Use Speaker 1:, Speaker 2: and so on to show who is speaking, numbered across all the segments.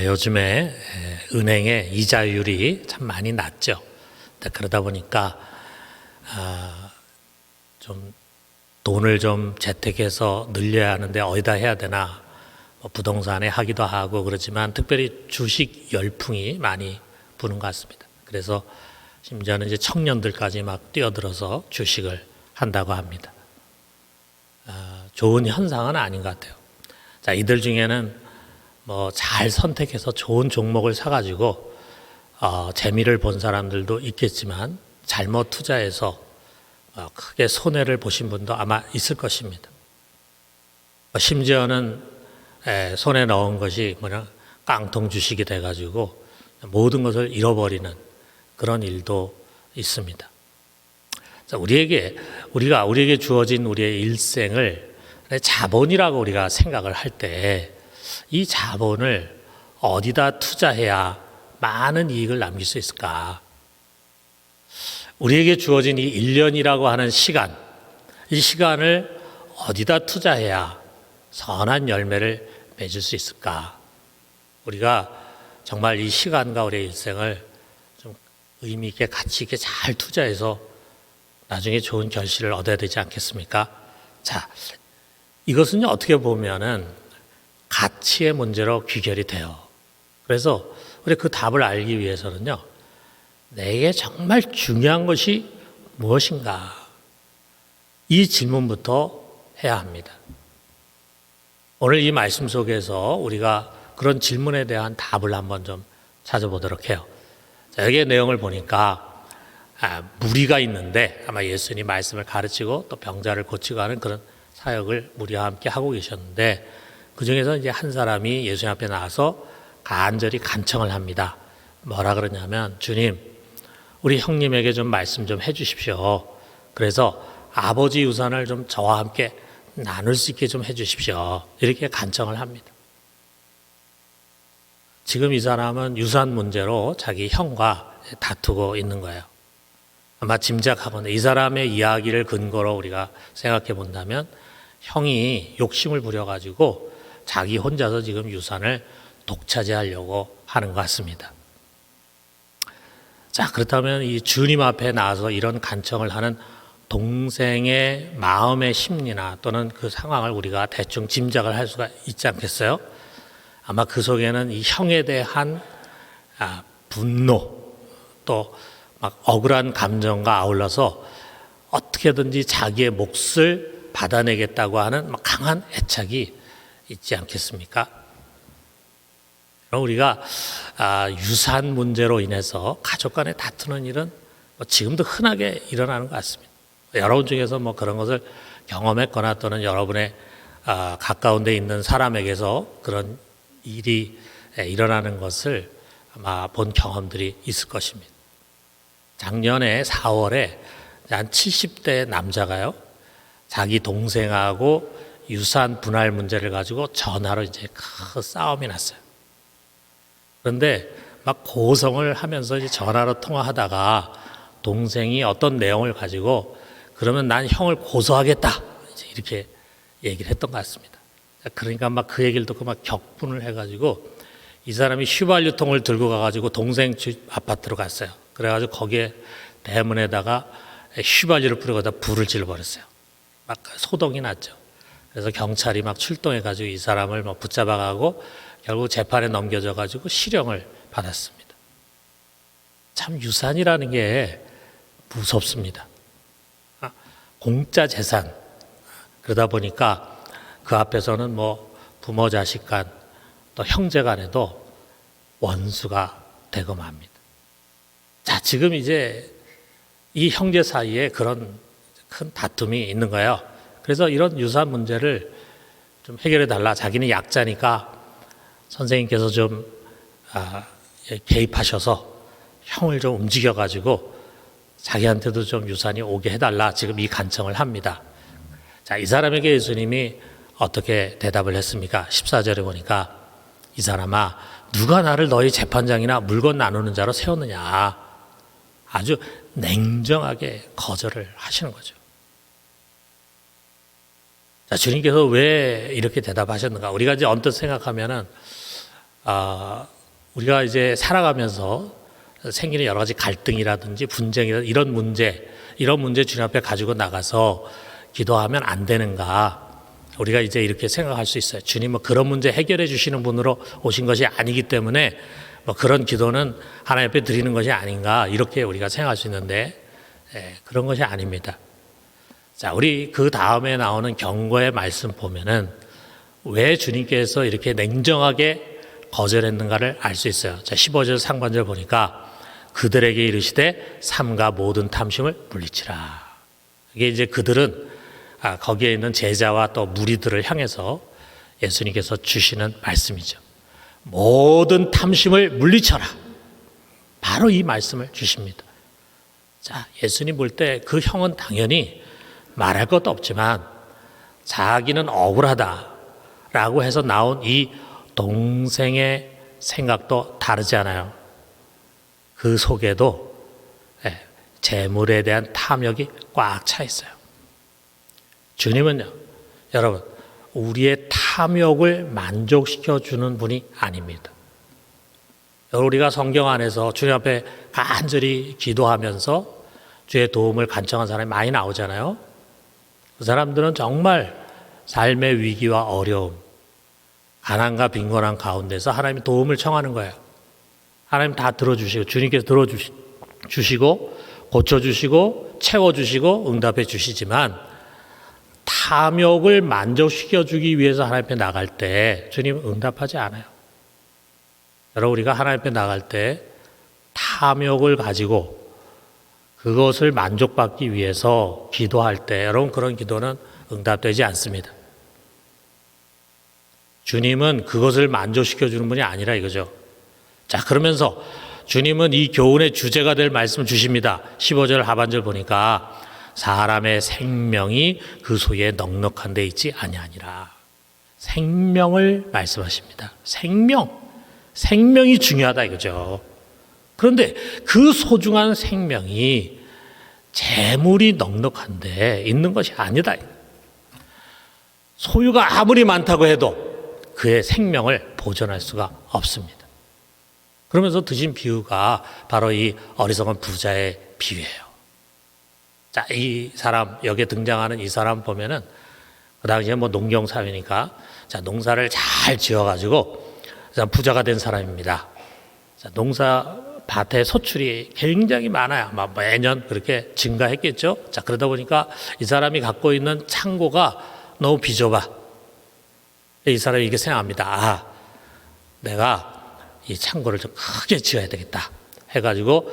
Speaker 1: 요즘에 은행의 이자율이 참 많이 낮죠. 그러다 보니까 좀 돈을 좀 재테크해서 늘려야 하는데 어디다 해야 되나, 부동산에 하기도 하고 그렇지만 특별히 주식 열풍이 많이 부는 것 같습니다. 그래서 심지어는 이제 청년들까지 막 뛰어들어서 주식을 한다고 합니다. 좋은 현상은 아닌 것 같아요. 자, 이들 중에는 잘 선택해서 좋은 종목을 사가지고 재미를 본 사람들도 있겠지만 잘못 투자해서 크게 손해를 보신 분도 아마 있을 것입니다. 심지어는 손에 넣은 것이 깡통 주식이 돼가지고 모든 것을 잃어버리는 그런 일도 있습니다. 자, 우리에게 주어진 우리의 일생을 자본이라고 우리가 생각을 할 때 이 자본을 어디다 투자해야 많은 이익을 남길 수 있을까? 우리에게 주어진 이 1년이라고 하는 시간, 이 시간을 어디다 투자해야 선한 열매를 맺을 수 있을까? 우리가 정말 이 시간과 우리의 일생을 좀 의미 있게 가치 있게 잘 투자해서 나중에 좋은 결실을 얻어야 되지 않겠습니까? 자, 이것은 어떻게 보면은 가치의 문제로 귀결이 돼요. 그래서 우리 그 답을 알기 위해서는요, 내게 정말 중요한 것이 무엇인가? 이 질문부터 해야 합니다. 오늘 이 말씀 속에서 우리가 그런 질문에 대한 답을 한번 좀 찾아보도록 해요. 자, 여기의 내용을 보니까 무리가 있는데 아마 예수님이 말씀을 가르치고 또 병자를 고치고 하는 그런 사역을 무리와 함께 하고 계셨는데, 그 중에서 이제 한 사람이 예수님 앞에 나와서 간절히 간청을 합니다. 뭐라 그러냐면, 주님, 우리 형님에게 좀 말씀 좀 해주십시오. 그래서 아버지 유산을 좀 저와 함께 나눌 수 있게 좀 해주십시오. 이렇게 간청을 합니다. 지금 이 사람은 유산 문제로 자기 형과 다투고 있는 거예요. 아마 짐작하거나 이 사람의 이야기를 근거로 우리가 생각해 본다면 형이 욕심을 부려가지고 자기 혼자서 지금 유산을 독차지하려고 하는 것 같습니다. 자, 그렇다면 이 주님 앞에 나와서 이런 간청을 하는 동생의 마음의 심리나 또는 그 상황을 우리가 대충 짐작을 할 수가 있지 않겠어요? 아마 그 속에는 이 형에 대한 분노, 또 막 억울한 감정과 아울러서 어떻게든지 자기의 몫을 받아내겠다고 하는 강한 애착이 있지 않겠습니까? 우리가 유산 문제로 인해서 가족 간에 다투는 일은 지금도 흔하게 일어나는 것 같습니다. 여러분 중에서 그런 것을 경험했거나 또는 여러분의 가까운 데 있는 사람에게서 그런 일이 일어나는 것을 아마 본 경험들이 있을 것입니다. 작년에 4월에 한 70대 남자가요, 자기 동생하고 유산 분할 문제를 가지고 전화로 이제 큰 싸움이 났어요. 그런데 막 고성을 하면서 이제 전화로 통화하다가 동생이 어떤 내용을 가지고 그러면 난 형을 고소하겠다, 이제 이렇게 얘기를 했던 것 같습니다. 그러니까 막 그 얘기를 듣고 막 격분을 해가지고 이 사람이 휘발유통을 들고 가가지고 동생 집 아파트로 갔어요. 그래가지고 거기에 대문에다가 휘발유를 뿌리고다 불을 질러버렸어요. 막 소동이 났죠. 그래서 경찰이 막 출동해가지고 이 사람을 붙잡아가고 결국 재판에 넘겨져가지고 실형을 받았습니다. 참 유산이라는 게 무섭습니다. 공짜 재산. 그러다 보니까 그 앞에서는 부모 자식 간 또 형제 간에도 원수가 되고 맙니다. 자, 지금 이제 이 형제 사이에 그런 큰 다툼이 있는 거예요. 그래서 이런 유산 문제를 좀 해결해 달라. 자기는 약자니까 선생님께서 좀 개입하셔서 형을 좀 움직여가지고 자기한테도 좀 유산이 오게 해달라. 지금 이 간청을 합니다. 자, 이 사람에게 예수님이 어떻게 대답을 했습니까? 14절에 보니까 이 사람아, 누가 나를 너희 재판장이나 물건 나누는 자로 세웠느냐. 아주 냉정하게 거절을 하시는 거죠. 자, 주님께서 왜 이렇게 대답하셨는가? 우리가 이제 언뜻 생각하면은 우리가 이제 살아가면서 생기는 여러 가지 갈등이라든지 분쟁이라든지 이런 문제 주님 앞에 가지고 나가서 기도하면 안 되는가? 우리가 이제 이렇게 생각할 수 있어요. 주님은 그런 문제 해결해 주시는 분으로 오신 것이 아니기 때문에 뭐 그런 기도는 하나님 앞에 드리는 것이 아닌가, 이렇게 우리가 생각할 수 있는데, 그런 것이 아닙니다. 자, 우리 그 다음에 나오는 경고의 말씀 보면은 왜 주님께서 이렇게 냉정하게 거절했는가를 알 수 있어요. 자, 15절 상반절 보니까 그들에게 이르시되 삼가 모든 탐심을 물리치라. 이게 이제 그들은 거기에 있는 제자와 또 무리들을 향해서 예수님께서 주시는 말씀이죠. 모든 탐심을 물리쳐라. 바로 이 말씀을 주십니다. 자, 예수님 볼 때 그 형은 당연히 말할 것도 없지만 자기는 억울하다라고 해서 나온 이 동생의 생각도 다르지 않아요. 그 속에도 재물에 대한 탐욕이 꽉 차 있어요. 주님은요, 여러분, 우리의 탐욕을 만족시켜 주는 분이 아닙니다. 우리가 성경 안에서 주님 앞에 간절히 기도하면서 주의 도움을 간청한 사람이 많이 나오잖아요. 그 사람들은 정말 삶의 위기와 어려움, 가난과 빈곤한 가운데서 하나님의 도움을 청하는 거예요. 하나님 다 들어주시고, 주님께서 들어주시고 고쳐주시고 채워주시고 응답해 주시지만, 탐욕을 만족시켜주기 위해서 하나님 앞에 나갈 때 주님은 응답하지 않아요. 여러분, 우리가 하나님 앞에 나갈 때 탐욕을 가지고 그것을 만족받기 위해서 기도할 때, 여러분, 그런 기도는 응답되지 않습니다. 주님은 그것을 만족시켜주는 분이 아니라 이거죠. 자, 그러면서 주님은 이 교훈의 주제가 될 말씀을 주십니다. 15절 하반절 보니까 사람의 생명이 그 소유에 넉넉한 데 있지 아니하니라. 생명을 말씀하십니다. 생명이 중요하다 이거죠. 그런데 그 소중한 생명이 재물이 넉넉한데 있는 것이 아니다. 소유가 아무리 많다고 해도 그의 생명을 보존할 수가 없습니다. 그러면서 드신 비유가 바로 이 어리석은 부자의 비유예요. 자, 이 사람, 여기에 등장하는 이 사람 보면은 그 당시에 뭐 농경사회니까, 자, 농사를 잘 지어가지고 부자가 된 사람입니다. 자, 밭에 소출이 굉장히 많아요. 매년 그렇게 증가했겠죠. 자, 그러다 보니까 이 사람이 갖고 있는 창고가 너무 비좁아. 이 사람이 이렇게 생각합니다. 내가 이 창고를 좀 크게 지어야 되겠다 해가지고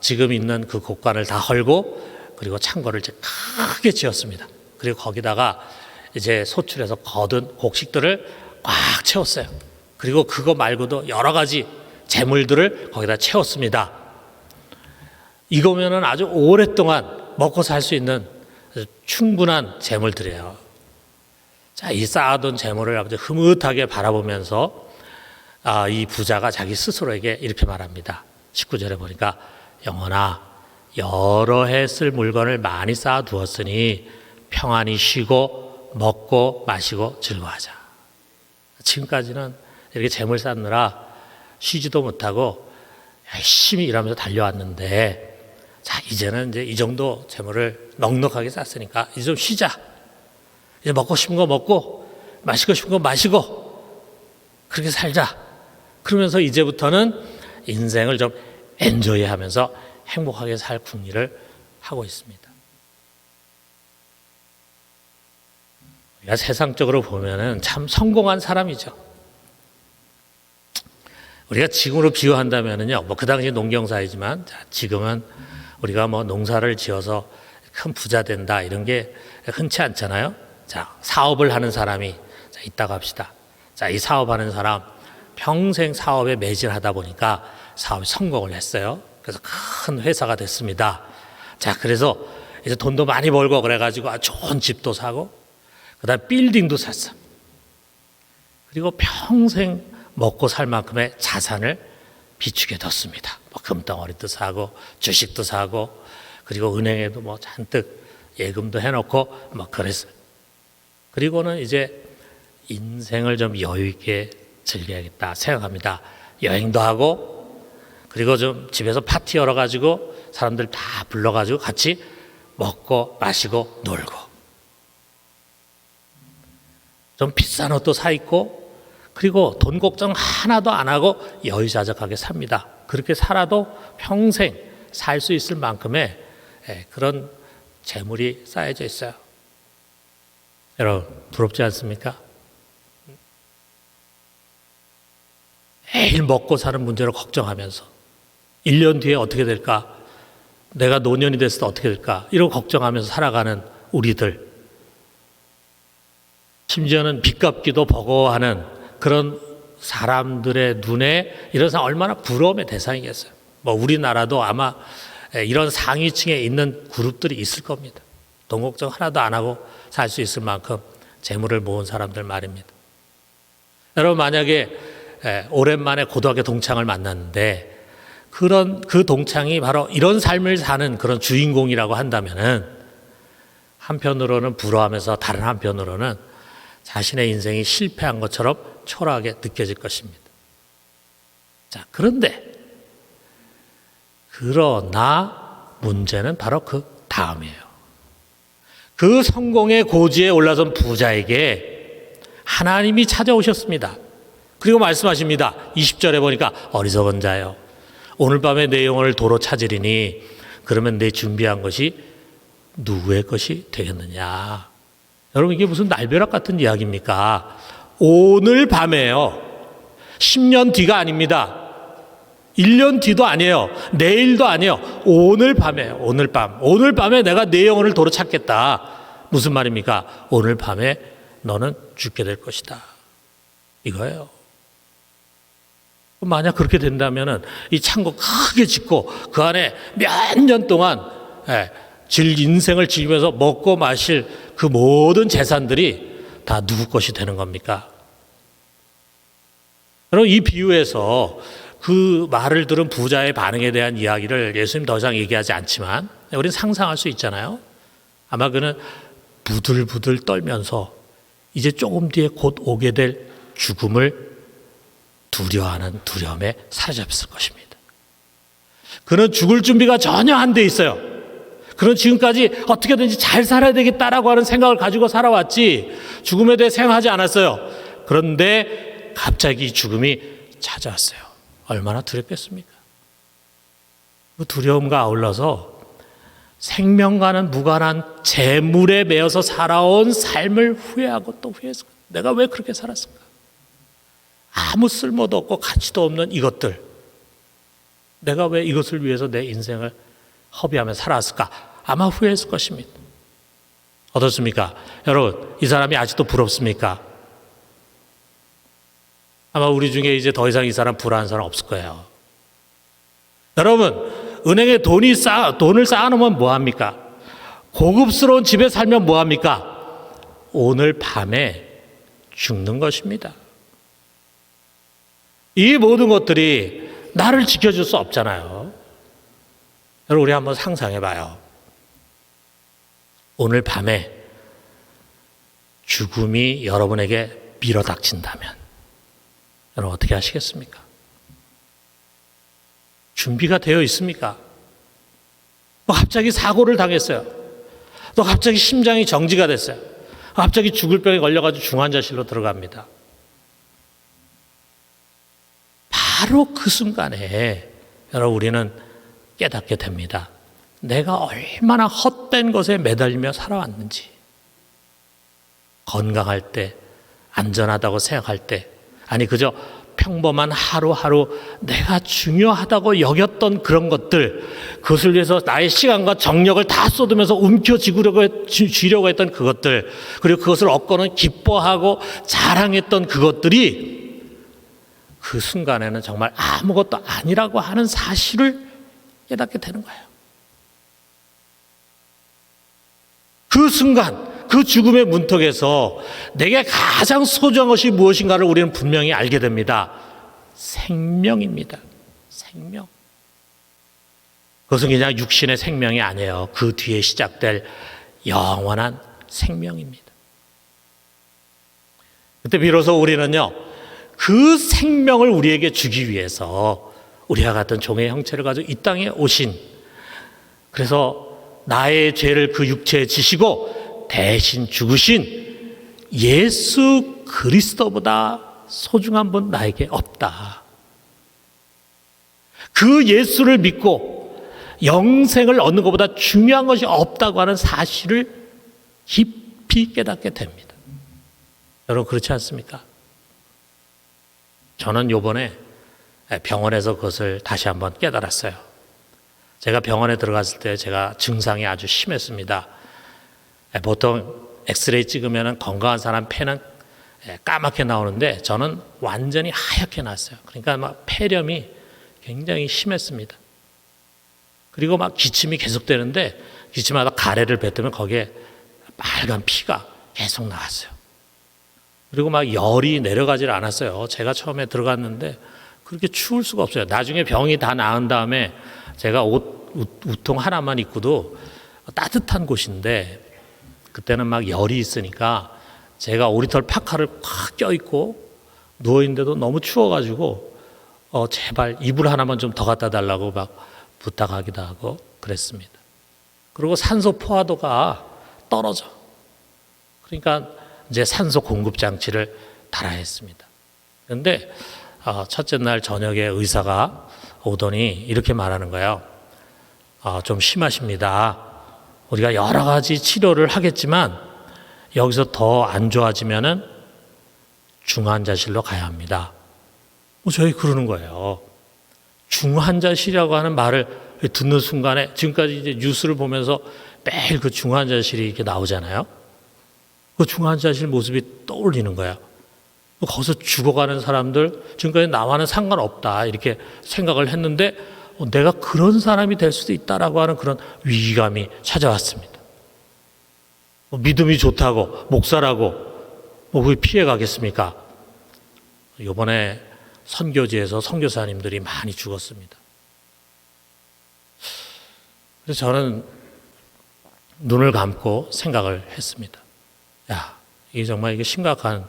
Speaker 1: 지금 있는 그 곳간을 다 헐고, 그리고 창고를 이제 크게 지었습니다. 그리고 거기다가 이제 소출해서 거둔 곡식들을 꽉 채웠어요. 그리고 그거 말고도 여러 가지 재물들을 거기다 채웠습니다. 이거면은 아주 오랫동안 먹고 살 수 있는 충분한 재물들이에요. 자, 이 쌓아둔 재물을 아주 흐뭇하게 바라보면서 이 부자가 자기 스스로에게 이렇게 말합니다. 19절에 보니까 영혼아, 여러 해 쓸 물건을 많이 쌓아두었으니 평안히 쉬고 먹고 마시고 즐거워하자. 지금까지는 이렇게 재물 쌓느라 쉬지도 못하고 열심히 일하면서 달려왔는데, 자, 이제는 이제 이 정도 재물을 넉넉하게 쌓았으니까 이제 좀 쉬자. 이제 먹고 싶은 거 먹고 마시고 싶은 거 마시고 그렇게 살자. 그러면서 이제부터는 인생을 좀 엔조이하면서 행복하게 살 궁리를 하고 있습니다. 우리가 세상적으로 보면은 참 성공한 사람이죠. 우리가 지금으로 비유한다면은요, 그 당시 농경사회지만, 지금은 우리가 농사를 지어서 큰 부자 된다 이런 게 흔치 않잖아요. 자, 사업을 하는 사람이 있다고 합시다. 자, 이 사업하는 사람 평생 사업에 매진하다 보니까 사업이 성공을 했어요. 그래서 큰 회사가 됐습니다. 자, 그래서 이제 돈도 많이 벌고 그래가지고 좋은 집도 사고, 그다음 빌딩도 샀어. 그리고 평생 먹고 살 만큼의 자산을 비축해 뒀습니다. 금덩어리도 사고 주식도 사고, 그리고 은행에도 잔뜩 예금도 해놓고 그랬어요. 그리고는 이제 인생을 좀 여유 있게 즐겨야겠다 생각합니다. 여행도 하고, 그리고 좀 집에서 파티 열어가지고 사람들 다 불러가지고 같이 먹고 마시고 놀고, 좀 비싼 옷도 사 입고, 그리고 돈 걱정 하나도 안 하고 여유자적하게 삽니다. 그렇게 살아도 평생 살 수 있을 만큼의 그런 재물이 쌓여져 있어요. 여러분, 부럽지 않습니까? 매일 먹고 사는 문제로 걱정하면서 1년 뒤에 어떻게 될까? 내가 노년이 됐을 때 어떻게 될까? 이런 걱정하면서 살아가는 우리들, 심지어는 빚 갚기도 버거워하는 그런 사람들의 눈에 이런 사람 얼마나 부러움의 대상이겠어요. 뭐 우리나라도 아마 이런 상위층에 있는 그룹들이 있을 겁니다. 돈 걱정 하나도 안 하고 살 수 있을 만큼 재물을 모은 사람들 말입니다. 여러분, 만약에 오랜만에 고등학교 동창을 만났는데 그 동창이 바로 이런 삶을 사는 그런 주인공이라고 한다면은, 한편으로는 부러워하면서 다른 한편으로는 자신의 인생이 실패한 것처럼 초라하게 느껴질 것입니다. 자, 그러나 문제는 바로 그 다음이에요. 그 성공의 고지에 올라선 부자에게 하나님이 찾아오셨습니다. 그리고 말씀하십니다. 20절에 보니까 어리석은 자여, 오늘 밤에 내 영혼을 도로 찾으리니 그러면 내 준비한 것이 누구의 것이 되겠느냐. 여러분, 이게 무슨 날벼락 같은 이야기입니까? 오늘 밤에요. 10년 뒤가 아닙니다. 1년 뒤도 아니에요. 내일도 아니에요. 오늘 밤에요. 오늘 밤. 오늘 밤에 내가 내 영혼을 도로 찾겠다. 무슨 말입니까? 오늘 밤에 너는 죽게 될 것이다. 이거예요. 만약 그렇게 된다면은 이 창고 크게 짓고 그 안에 몇 년 동안 인생을 즐기면서 먹고 마실 그 모든 재산들이 다 누구 것이 되는 겁니까? 여러분, 이 비유에서 그 말을 들은 부자의 반응에 대한 이야기를 예수님 더 이상 얘기하지 않지만 우리는 상상할 수 있잖아요. 아마 그는 부들부들 떨면서 이제 조금 뒤에 곧 오게 될 죽음을 두려워하는 두려움에 사로잡혔을 것입니다. 그는 죽을 준비가 전혀 안 돼 있어요. 그는 지금까지 어떻게든지 잘 살아야 되겠다라고 하는 생각을 가지고 살아왔지 죽음에 대해 생각하지 않았어요. 그런데 갑자기 죽음이 찾아왔어요. 얼마나 두렵겠습니까? 그 두려움과 아울러서 생명과는 무관한 재물에 매여서 살아온 삶을 후회하고 또 후회해서, 내가 왜 그렇게 살았을까? 아무 쓸모도 없고 가치도 없는 이것들, 내가 왜 이것을 위해서 내 인생을 허비하며 살았을까? 아마 후회했을 것입니다. 어떻습니까? 여러분, 이 사람이 아직도 부럽습니까? 아마 우리 중에 이제 더 이상 이 사람 불안한 사람 없을 거예요. 여러분, 은행에 돈을 쌓아놓으면 뭐합니까? 고급스러운 집에 살면 뭐합니까? 오늘 밤에 죽는 것입니다. 이 모든 것들이 나를 지켜줄 수 없잖아요. 여러분, 우리 한번 상상해 봐요. 오늘 밤에 죽음이 여러분에게 밀어닥친다면 여러분 어떻게 하시겠습니까? 준비가 되어 있습니까? 또 갑자기 사고를 당했어요. 또 갑자기 심장이 정지가 됐어요. 갑자기 죽을 병에 걸려가지고 중환자실로 들어갑니다. 바로 그 순간에 여러분 우리는 깨닫게 됩니다. 내가 얼마나 헛된 것에 매달리며 살아왔는지. 건강할 때, 안전하다고 생각할 때, 아니 그저 평범한 하루하루 내가 중요하다고 여겼던 그런 것들, 그것을 위해서 나의 시간과 정력을 다 쏟으면서 움켜쥐려고 했던 그것들, 그리고 그것을 얻고는 기뻐하고 자랑했던 그것들이 그 순간에는 정말 아무것도 아니라고 하는 사실을 깨닫게 되는 거예요. 그 순간, 그 죽음의 문턱에서 내게 가장 소중한 것이 무엇인가를 우리는 분명히 알게 됩니다. 생명입니다. 생명. 그것은 그냥 육신의 생명이 아니에요. 그 뒤에 시작될 영원한 생명입니다. 그때 비로소 우리는요, 그 생명을 우리에게 주기 위해서 우리와 같은 종의 형체를 가지고 이 땅에 오신, 그래서 나의 죄를 그 육체에 지시고 대신 죽으신 예수 그리스도보다 소중한 분 나에게 없다. 그 예수를 믿고 영생을 얻는 것보다 중요한 것이 없다고 하는 사실을 깊이 깨닫게 됩니다. 여러분 그렇지 않습니까? 저는 요번에 병원에서 그것을 다시 한번 깨달았어요. 제가 병원에 들어갔을 때 제가 증상이 아주 심했습니다. 보통 엑스레이 찍으면 건강한 사람 폐는 까맣게 나오는데 저는 완전히 하얗게 났어요. 그러니까 막 폐렴이 굉장히 심했습니다. 그리고 막 기침이 계속되는데 기침하다 가래를 뱉으면 거기에 빨간 피가 계속 나왔어요. 그리고 막 열이 내려가질 않았어요. 제가 처음에 들어갔는데 그렇게 추울 수가 없어요. 나중에 병이 다 나은 다음에 제가 우통 하나만 입고도 따뜻한 곳인데 그때는 막 열이 있으니까 제가 오리털 파카를 꽉 껴입고 누워있는데도 너무 추워가지고 제발 이불 하나만 좀 더 갖다 달라고 막 부탁하기도 하고 그랬습니다. 그리고 산소 포화도가 떨어져. 그러니까 이제 산소 공급 장치를 달아야 했습니다. 그런데 첫째 날 저녁에 의사가 오더니 이렇게 말하는 거예요. 좀 심하십니다. 우리가 여러 가지 치료를 하겠지만 여기서 더 안 좋아지면은 중환자실로 가야 합니다. 저희 그러는 거예요. 중환자실이라고 하는 말을 듣는 순간에 지금까지 이제 뉴스를 보면서 매일 그 중환자실이 이렇게 나오잖아요. 그 중환자실 모습이 떠올리는 거야. 거기서 죽어가는 사람들 지금까지 나와는 상관없다 이렇게 생각을 했는데 내가 그런 사람이 될 수도 있다라고 하는 그런 위기감이 찾아왔습니다. 믿음이 좋다고 목사라고 그게 피해 가겠습니까? 이번에 선교지에서 선교사님들이 많이 죽었습니다. 그래서 저는 눈을 감고 생각을 했습니다. 야, 이게 정말 이게 심각한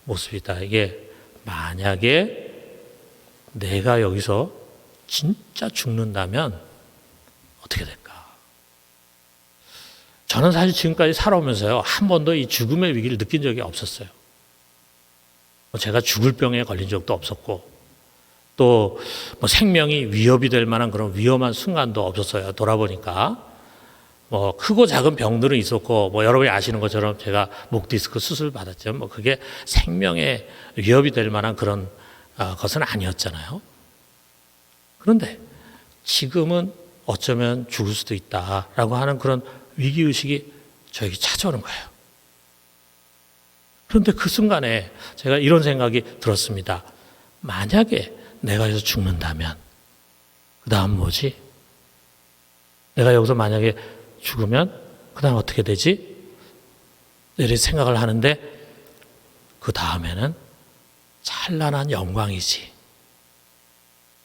Speaker 1: 모습이다. 이게 만약에 내가 여기서 진짜 죽는다면 어떻게 될까? 저는 사실 지금까지 살아오면서요, 한 번도 이 죽음의 위기를 느낀 적이 없었어요. 제가 죽을 병에 걸린 적도 없었고, 또 생명이 위협이 될 만한 그런 위험한 순간도 없었어요. 돌아보니까. 크고 작은 병들은 있었고, 여러분이 아시는 것처럼 제가 목 디스크 수술 받았죠. 그게 생명에 위협이 될 만한 그런 것은 아니었잖아요. 그런데 지금은 어쩌면 죽을 수도 있다라고 하는 그런 위기의식이 저에게 찾아오는 거예요. 그런데 그 순간에 제가 이런 생각이 들었습니다. 만약에 내가 여기서 죽는다면 그 다음 뭐지? 내가 여기서 만약에 죽으면 그 다음 어떻게 되지? 이렇게 생각을 하는데 그 다음에는 찬란한 영광이지.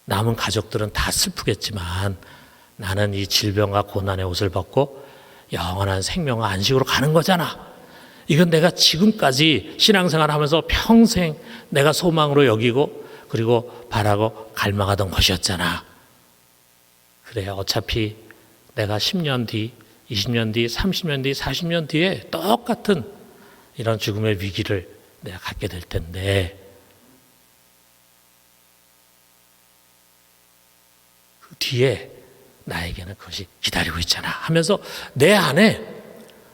Speaker 1: 남은 가족들은 다 슬프겠지만 나는 이 질병과 고난의 옷을 벗고 영원한 생명과 안식으로 가는 거잖아. 이건 내가 지금까지 신앙생활 하면서 평생 내가 소망으로 여기고 그리고 바라고 갈망하던 것이었잖아. 그래, 어차피 내가 10년 뒤, 20년 뒤, 30년 뒤, 40년 뒤에 똑같은 이런 죽음의 위기를 내가 갖게 될 텐데 그 뒤에 나에게는 그것이 기다리고 있잖아 하면서 내 안에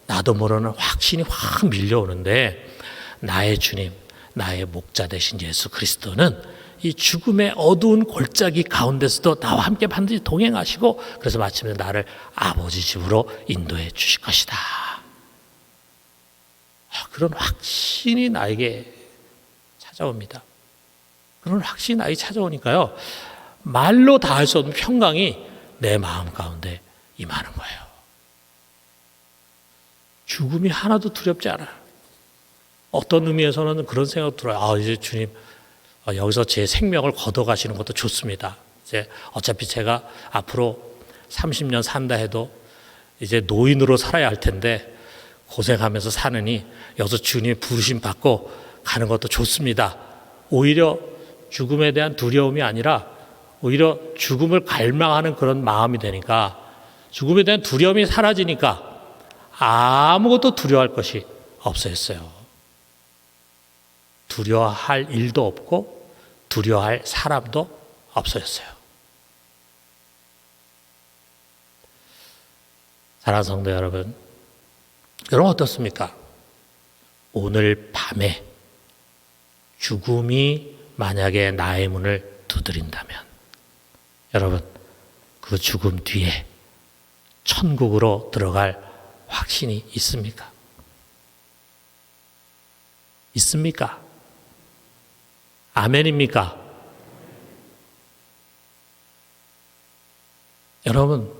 Speaker 1: 나도 모르는 확신이 확 밀려오는데 나의 주님, 나의 목자 되신 예수 그리스도는 이 죽음의 어두운 골짜기 가운데서도 나와 함께 반드시 동행하시고 그래서 마침내 나를 아버지 집으로 인도해 주실 것이다. 그런 확신이 나에게 찾아옵니다. 그런 확신이 나에게 찾아오니까요. 말로 다 할 수 없는 평강이 내 마음 가운데 임하는 거예요. 죽음이 하나도 두렵지 않아요. 어떤 의미에서는 그런 생각 들어요. 이제 주님 여기서 제 생명을 걷어가시는 것도 좋습니다. 이제 어차피 제가 앞으로 30년 산다 해도 이제 노인으로 살아야 할 텐데 고생하면서 사느니 여기서 주님의 부르심 받고 가는 것도 좋습니다. 오히려 죽음에 대한 두려움이 아니라 오히려 죽음을 갈망하는 그런 마음이 되니까 죽음에 대한 두려움이 사라지니까 아무것도 두려워할 것이 없어졌어요. 두려워할 일도 없고 두려워할 사람도 없어졌어요. 사랑하는 성도 여러분, 여러분 어떻습니까? 오늘 밤에 죽음이 만약에 나의 문을 두드린다면 여러분 그 죽음 뒤에 천국으로 들어갈 확신이 있습니까? 있습니까? 아멘입니까? 여러분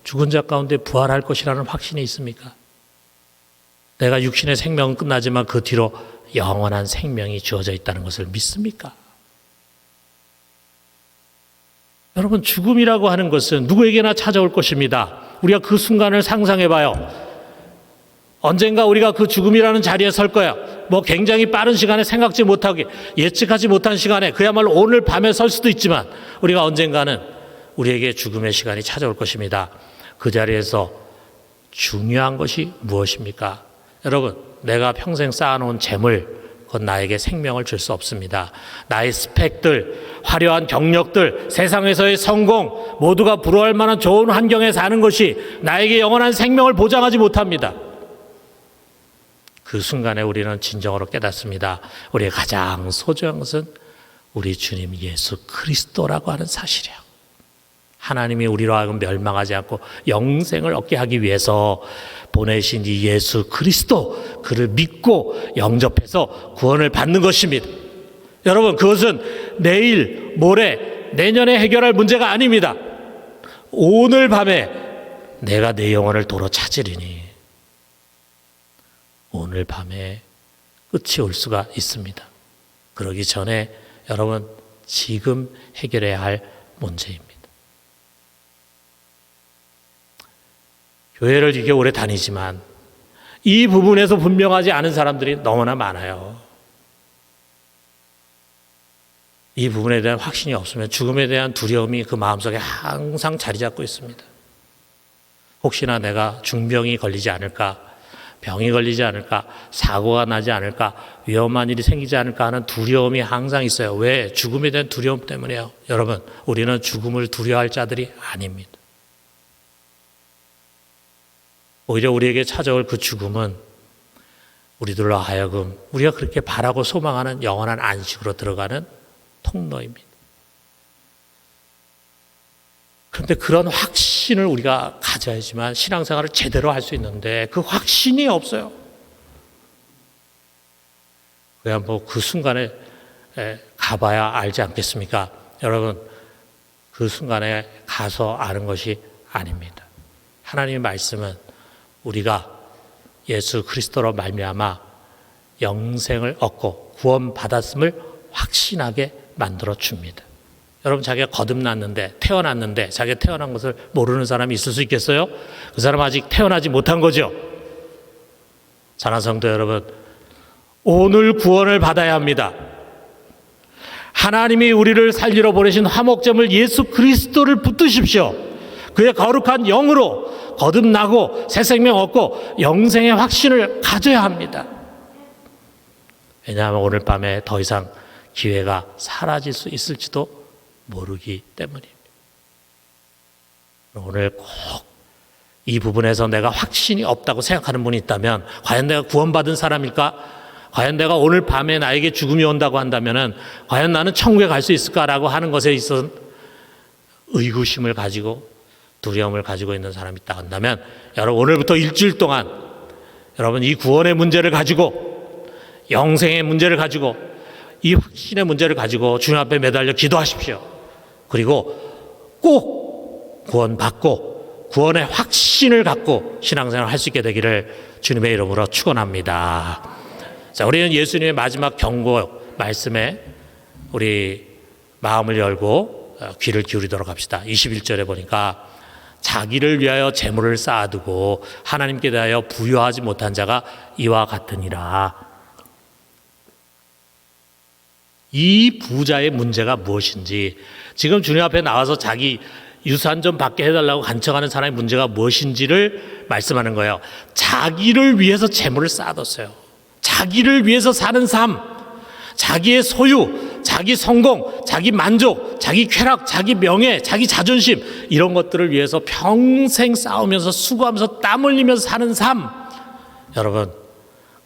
Speaker 1: 죽은 자 가운데 부활할 것이라는 확신이 있습니까? 내가 육신의 생명은 끝나지만 그 뒤로 영원한 생명이 주어져 있다는 것을 믿습니까? 여러분 죽음이라고 하는 것은 누구에게나 찾아올 것입니다. 우리가 그 순간을 상상해 봐요. 언젠가 우리가 그 죽음이라는 자리에 설 거야. 뭐 굉장히 빠른 시간에 생각지 못하게 예측하지 못한 시간에 그야말로 오늘 밤에 설 수도 있지만 우리가 언젠가는 우리에게 죽음의 시간이 찾아올 것입니다. 그 자리에서 중요한 것이 무엇입니까? 여러분 내가 평생 쌓아놓은 재물 그건 나에게 생명을 줄 수 없습니다. 나의 스펙들, 화려한 경력들, 세상에서의 성공 모두가 부러워할 만한 좋은 환경에 사는 것이 나에게 영원한 생명을 보장하지 못합니다. 그 순간에 우리는 진정으로 깨닫습니다. 우리의 가장 소중한 것은 우리 주님 예수 그리스도라고 하는 사실이에요. 하나님이 우리로 하여금 멸망하지 않고 영생을 얻게 하기 위해서 보내신 이 예수 그리스도 그를 믿고 영접해서 구원을 받는 것입니다. 여러분 그것은 내일, 모레, 내년에 해결할 문제가 아닙니다. 오늘 밤에 내가 내 영혼을 도로 찾으리니 오늘 밤에 끝이 올 수가 있습니다. 그러기 전에 여러분 지금 해결해야 할 문제입니다. 교회를 이렇게 오래 다니지만 이 부분에서 분명하지 않은 사람들이 너무나 많아요. 이 부분에 대한 확신이 없으면 죽음에 대한 두려움이 그 마음속에 항상 자리 잡고 있습니다. 혹시나 내가 중병이 걸리지 않을까, 병이 걸리지 않을까, 사고가 나지 않을까, 위험한 일이 생기지 않을까 하는 두려움이 항상 있어요. 왜? 죽음에 대한 두려움 때문이에요. 여러분, 우리는 죽음을 두려워할 자들이 아닙니다. 오히려 우리에게 찾아올 그 죽음은 우리들로 하여금 우리가 그렇게 바라고 소망하는 영원한 안식으로 들어가는 통로입니다. 그런데 그런 확신을 우리가 가져야지만 신앙생활을 제대로 할 수 있는데 그 확신이 없어요. 그냥 뭐 그 순간에 가봐야 알지 않겠습니까? 여러분 그 순간에 가서 아는 것이 아닙니다. 하나님의 말씀은 우리가 예수 그리스도로 말미암아 영생을 얻고 구원받았음을 확신하게 만들어 줍니다. 여러분 자기가 거듭났는데 태어났는데 자기가 태어난 것을 모르는 사람이 있을 수 있겠어요? 그 사람 아직 태어나지 못한 거죠. 사랑하는 성도 여러분, 오늘 구원을 받아야 합니다. 하나님이 우리를 살리러 보내신 화목제물 예수 그리스도를 붙드십시오. 그의 거룩한 영으로 거듭나고 새 생명 얻고 영생의 확신을 가져야 합니다. 왜냐하면 오늘 밤에 더 이상 기회가 사라질 수 있을지도 모르기 때문입니다. 오늘 꼭 이 부분에서 내가 확신이 없다고 생각하는 분이 있다면 과연 내가 구원받은 사람일까? 과연 내가 오늘 밤에 나에게 죽음이 온다고 한다면 과연 나는 천국에 갈 수 있을까라고 하는 것에 있어서 의구심을 가지고 두려움을 가지고 있는 사람이 있다 한다면 여러분 오늘부터 일주일 동안 여러분 이 구원의 문제를 가지고 영생의 문제를 가지고 이 확신의 문제를 가지고 주님 앞에 매달려 기도하십시오. 그리고 꼭 구원받고 구원의 확신을 갖고 신앙생활을 할 수 있게 되기를 주님의 이름으로 축원합니다. 자, 우리는 예수님의 마지막 경고 말씀에 우리 마음을 열고 귀를 기울이도록 합시다. 21절에 보니까 자기를 위하여 재물을 쌓아두고 하나님께 대하여 부여하지 못한 자가 이와 같으니라. 이 부자의 문제가 무엇인지, 지금 주님 앞에 나와서 자기 유산 좀 받게 해달라고 간청하는 사람의 문제가 무엇인지를 말씀하는 거예요. 자기를 위해서 재물을 쌓아뒀어요. 자기를 위해서 사는 삶, 자기의 소유, 자기 성공, 자기 만족, 자기 쾌락, 자기 명예, 자기 자존심, 이런 것들을 위해서 평생 싸우면서 수고하면서 땀 흘리면서 사는 삶. 여러분,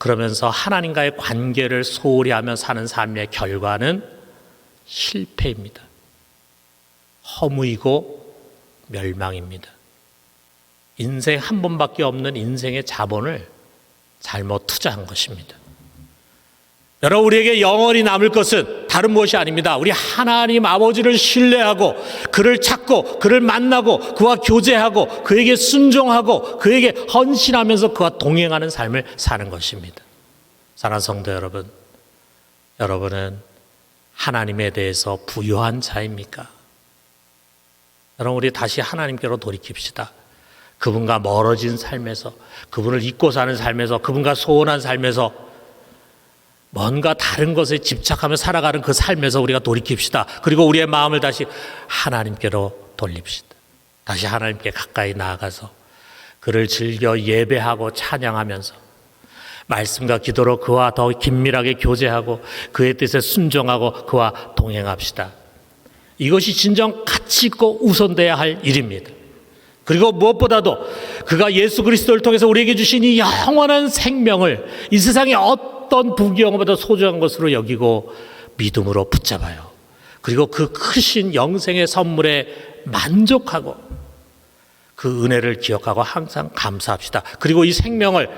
Speaker 1: 그러면서 하나님과의 관계를 소홀히 하며 사는 삶의 결과는 실패입니다. 허무이고 멸망입니다. 인생 한 번밖에 없는 인생의 자본을 잘못 투자한 것입니다. 여러분, 우리에게 영원히 남을 것은 다른 무엇이 아닙니다. 우리 하나님 아버지를 신뢰하고 그를 찾고 그를 만나고 그와 교제하고 그에게 순종하고 그에게 헌신하면서 그와 동행하는 삶을 사는 것입니다. 사랑하는 성도 여러분, 여러분은 하나님에 대해서 부요한 자입니까? 여러분, 우리 다시 하나님께로 돌이킵시다. 그분과 멀어진 삶에서, 그분을 잊고 사는 삶에서, 그분과 소원한 삶에서 뭔가 다른 것에 집착하며 살아가는 그 삶에서 우리가 돌이킵시다. 그리고 우리의 마음을 다시 하나님께로 돌립시다. 다시 하나님께 가까이 나아가서 그를 즐겨 예배하고 찬양하면서 말씀과 기도로 그와 더 긴밀하게 교제하고 그의 뜻에 순종하고 그와 동행합시다. 이것이 진정 가치 있고 우선돼야 할 일입니다. 그리고 무엇보다도 그가 예수 그리스도를 통해서 우리에게 주신 이 영원한 생명을 이 세상의 어떤 부귀영화보다 소중한 것으로 여기고 믿음으로 붙잡아요. 그리고 그 크신 영생의 선물에 만족하고 그 은혜를 기억하고 항상 감사합시다. 그리고 이 생명을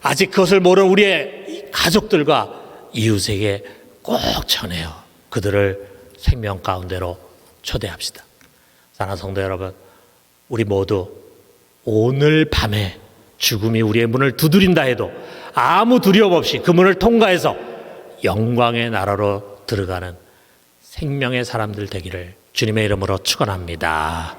Speaker 1: 아직 그것을 모르는 우리의 가족들과 이웃에게 꼭 전해요. 그들을 생명 가운데로 초대합시다. 사랑하는 성도 여러분, 우리 모두 오늘 밤에 죽음이 우리의 문을 두드린다 해도 아무 두려움 없이 그 문을 통과해서 영광의 나라로 들어가는 생명의 사람들 되기를 주님의 이름으로 축원합니다.